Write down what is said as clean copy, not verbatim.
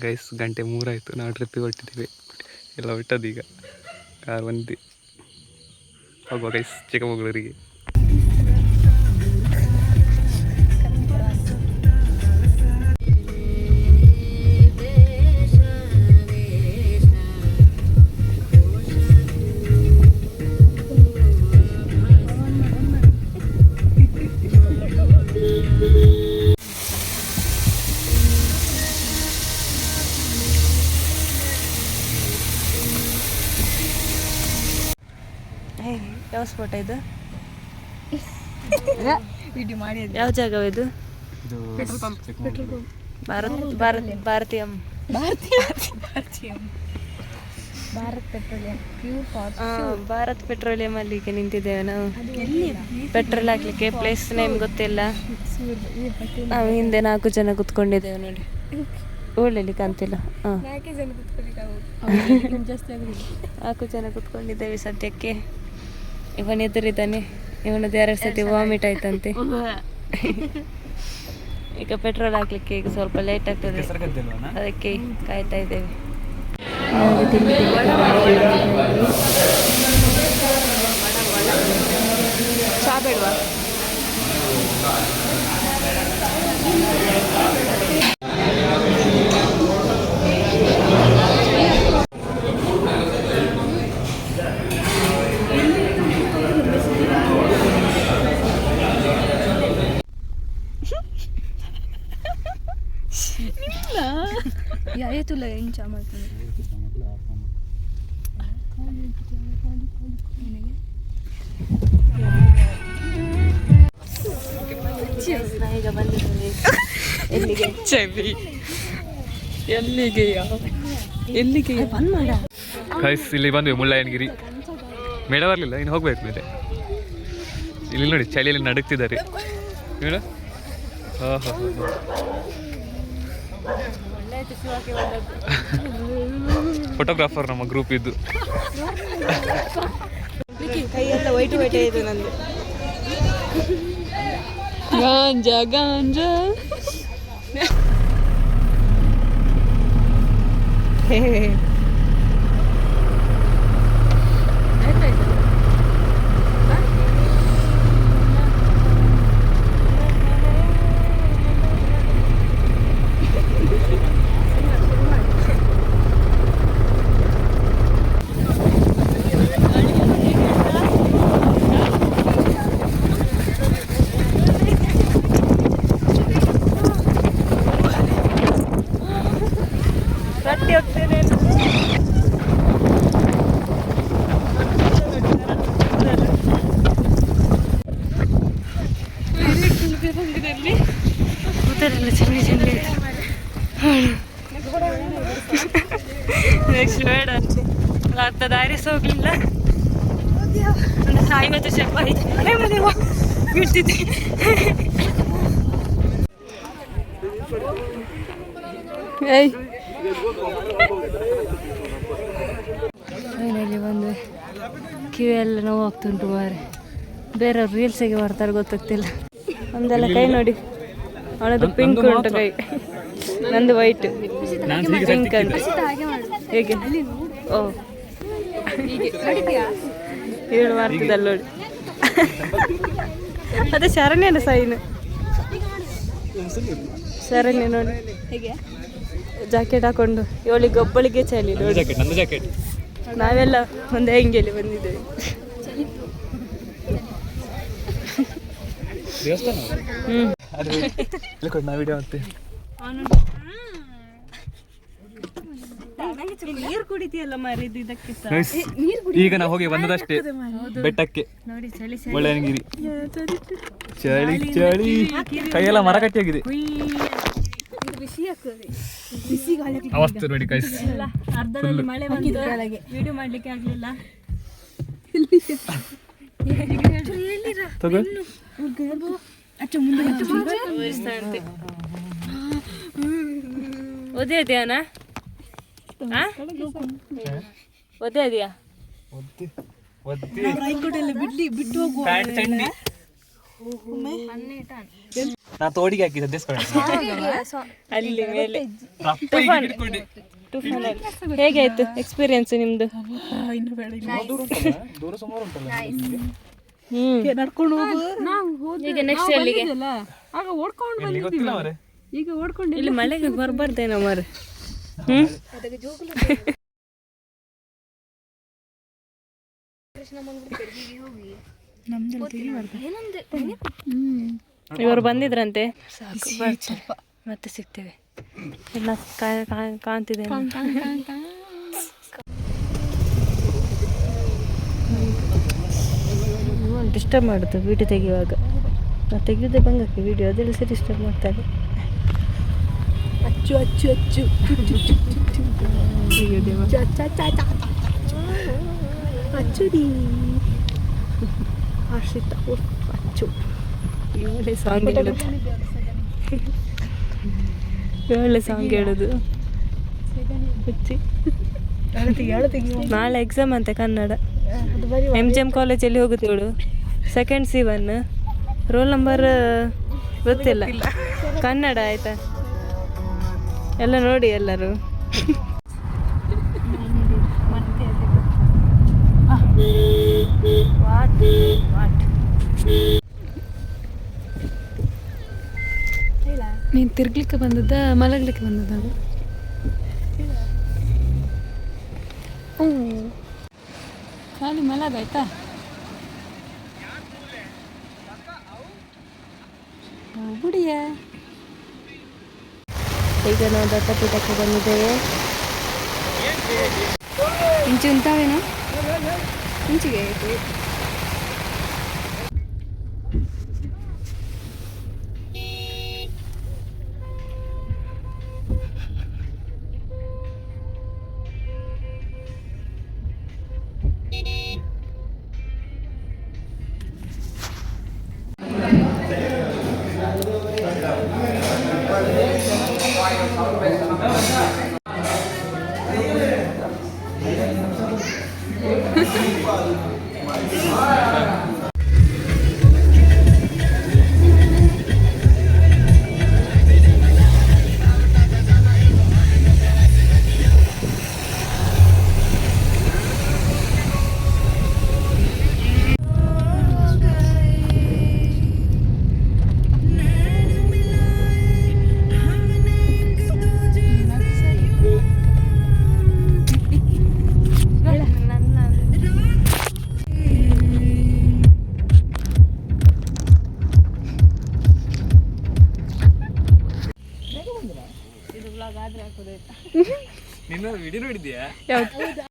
Guys ಗಂಟೆ 3 ಆಯಿತು, ನಾವು ಟ್ರಿಪ್ಪಿಗೆ ಹೊರಟಿದ್ದೀವಿ. ಎಲ್ಲ ಹೊಟ್ಟದ್ದು ಈಗ ಕಾರ್ ಬಂದು ಹೋಗುವ ಗೈಸ್ ಚಿಕ್ಕಮಗಳೂರಿಗೆ. ಯಾವ ಸ್ಪಾಟ್ ಇದು? ಯಾವ ಜಾಗವಿದು? ಭಾರತ್ ಪೆಟ್ರೋಲಿಯಂ ಅಲ್ಲಿ ಈಗ ನಿಂತಿದ್ದೇವೆ ನಾವು. ಪೆಟ್ರೋಲ್ ಹಾಕ್ಲಿಕ್ಕೆ ಪ್ಲೇಸ್ ನೇಮ್ ಗೊತ್ತಿಲ್ಲ. ನಾವು ಹಿಂದೆ 4 ಜನ ಕುತ್ಕೊಂಡಿದ್ದೇವೆ ನೋಡಿ. ಒಳ್ಳೆಲಿ ಕಾಣ್ತಿಲ್ಲ. 4 ಜನ ಕುತ್ಕೊಂಡಿದ್ದೇವೆ ಸದ್ಯಕ್ಕೆ. ಇವನ್ ಎದುರಿದ್ದಾನೆ. ಇವನದ್ದು 2 ಸತಿ ವಾಮಿಟ್ ಆಯ್ತಂತೆ. ಈಗ ಪೆಟ್ರೋಲ್ ಹಾಕ್ಲಿಕ್ಕೆ ಈಗ ಸ್ವಲ್ಪ ಲೇಟ್ ಆಗ್ತದೆ, ಅದಕ್ಕೆ ಕಾಯ್ತಾ ಇದ್ದೇವೆ. ಚಾ ಬೇಡವಾ? या तुला यांच्या ಈಗ ಬಂದಿದ್ದೇವೆ. ಎಲ್ಲಿಗೆ? ಚೆವಿ. ಎಲ್ಲಿಗೆ ಬಂದ್ ಮಾಡ. ಗೈಸ್ ಇಲ್ಲಿ ಬಂದ್ವಿ ಮುಳ್ಳಯ್ಯನಗಿರಿ. ಮೇಡ ಬರಲಿಲ್ಲ, ಇನ್ನು ಹೋಗ್ಬೇಕು ಮೇಲೆ. ಇಲ್ಲಿ ನೋಡಿ ಚಳಿಯಲ್ಲಿ ನಡುಕ್ತಿದ್ದಾರೆ. ಮೇಡ ಫೋಟೋಗ್ರಾಫರ್ ನಮ್ಮ ಗ್ರೂಪ್ ಇದ್ದು. ಕೈಯೆಲ್ಲ ವೈಟ್ ವೈಟ್ ಇದೆ ನಂದು. ಗಾಂಜಾ ಗಾಂಜಾ ನೆಕ್ಸ್ಟ್ ಬೇಡ ಅರ್ಧ ದಾರಿ ಹೋಗ್ಲಿಲ್ಲ. ಒಂದು 50 ಶೆಪ್ಪಾಯಿ ಬಿಡ್ತಿದ್ದೆ. ಮನೆಯಲ್ಲಿ ಬಂದು ಕಿವಿಯೆಲ್ಲ ನೋವು ಆಗ್ತುಂಟು ಮಾರೆ. ಬೇರೆಯವ್ರು ರೀಲ್ಸಿಗೆ ಬರ್ತಾರೆ ಗೊತ್ತಾಗ್ತಿಲ್ಲ. ಒಂದೆಲ್ಲ ಕೈ ನೋಡಿ, ಅವನದು ಪಿಂಕ್ ಉಂಟು ಕೈ, ನಂದು ವೈಟ್ ಪಿಂಕ್ ಅಂತ. ಹೇಗೆ? ಓ ಇವಳು ಮಾಡ್ತಿದ್ದಲ್ಲ ನೋಡಿ. ಅದೇ ಶರಣ್ಯನ ಸೈನು. ಶರಣ್ಯ ನೋಡಿ ಜಾಕೆಟ್ ಹಾಕೊಂಡು, ಇವಳಿಗೆ ಒಬ್ಬಳಿಗೆ ಚಳಿ ನೋಡಿ. ನಾವೆಲ್ಲ ಒಂದು ಹೆಂಗೆಲಿ ಬಂದಿದ್ದೇವೆ. ನೀರು ಕುಡಿತೀಯಲ್ಲ ಮಾರಿದ್ದು ಇದಕ್ಕೆ. ಈಗ ನಾವು ಹೋಗಿ ಬಂದದಷ್ಟೇ ಬೆಟ್ಟಕ್ಕೆ, ಮುಳ್ಳಯ್ಯನಗಿರಿ. ಚಳಿ ಚಳಿ, ಕೈಯೆಲ್ಲ ಮರ ಕಟ್ಟಿ ಆಗಿದೆ. ಅವಸ್ಥೆ ನೋಡಿ ಗೈಸ್. ಅರ್ಧದಲ್ಲಿ ಮಳೆ ಬಂದು ವಿಡಿಯೋ ಮಾಡ್ಲಿಕ್ಕೆ ಆಗ್ಲಿಲ್ಲ. ಒದೇ ಇದೆಯಾನ? ಒದೇ ಇದೆಯಾ? ಬಿಟ್ಟು ಹೋಗುವ ನಾ ತೋಡಿಗೆ ಹಾಕಿದ್ದೆ ದೇಸ್ಕೊಳ್ಳಿ ಅಲ್ಲಿ ಮೇಲೆ ಹೇಗೆ ಆಯ್ತು ಎಕ್ಸ್ಪೀರಿಯನ್ಸ್ ನಿಮ್ದು? ದೂರ ಸುಮಾರು ಉಂಟಲ್ಲ ಈಗ ನೆಕ್ಸ್ಟ್ ಎಲ್ಲಿಗೆ? ಆಗ ಓಡ್ಕೊಂಡು ಎಲ್ಲಿ ಗೊತ್ತಿಲ್ಲ ಅವರೇ. ಈಗ ಓಡ್ಕೊಂಡು ಇಲ್ಲಿ ಮಳೆಗೆ ಬರ್ಬಾರ್ದೇನೋ ಮಾರೆ. ಇವರು ಬಂದಿದ್ರಂತೆ. ಸಾಕು ಮತ್ತೆ ಸಿಗ್ತೇವೆ. ಎಲ್ಲ ಕಾಣ್ತಿದೆ. ಡಿಸ್ಟರ್ಬ್ ಮಾಡುತ್ತೆ ವಿಡಿಯೋ ತೆಗೆಯುವಾಗ. ನಾವು ತೆಗೆಯೋದೇ ಬಂಗಕ್ಕೆ ವಿಡಿಯೋ ಅದೆಲ್ಲ ಸಹ ಡಿಸ್ಟರ್ಬ್ ಮಾಡ್ತಾರೆ. ಅಚ್ಚು ಅಚ್ಚು ಅಚ್ಚು ಅಚ್ಚುರಿ ಹರ್ಷಿತ ಅಚ್ಚು ಒಳ್ಳೆ ಸಾಂಗ್ ಹೇಳೋದು. ಒಳ್ಳೆ ಸಾಂಗ್ ಹೇಳೋದು. ನಾಳೆ ಎಕ್ಸಾಮ್ ಅಂತೆ ಕನ್ನಡ. MGM ಕಾಲೇಜಲ್ಲಿ ಹೋಗುತ್ತೇಳು. ಸೆಕೆಂಡ್ C1 ರೋಲ್ ನಂಬರ್ ಗೊತ್ತಿಲ್ಲ. ಕನ್ನಡ ಆಯ್ತಾ? ಎಲ್ಲ ನೋಡಿ ಎಲ್ಲರೂ. ನೀನು ತಿರ್ಗ್ಲಿಕ್ಕೆ ಬಂದದ್ದ ಮಲಗ್ಲಿಕ್ಕೆ ಬಂದದ್ದ? ಖಾಲಿ ಮಲಗಾಯ್ತಾ? ಬಿಡಿಯ. ಈಗ ನಾವು ದತ್ತಪೀಠಕ್ಕೆ ಬಂದಿದ್ದೇವೆ. ಇಂಚು ಉಂಟಾವೇನೋ? ಇಂಚಿಗೆ ಆಯಿತು. ನಿನ್ನ ವಿಡಿಯೋ ನೋಡಿದ್ಯಾ? ಯಾವ್ದು?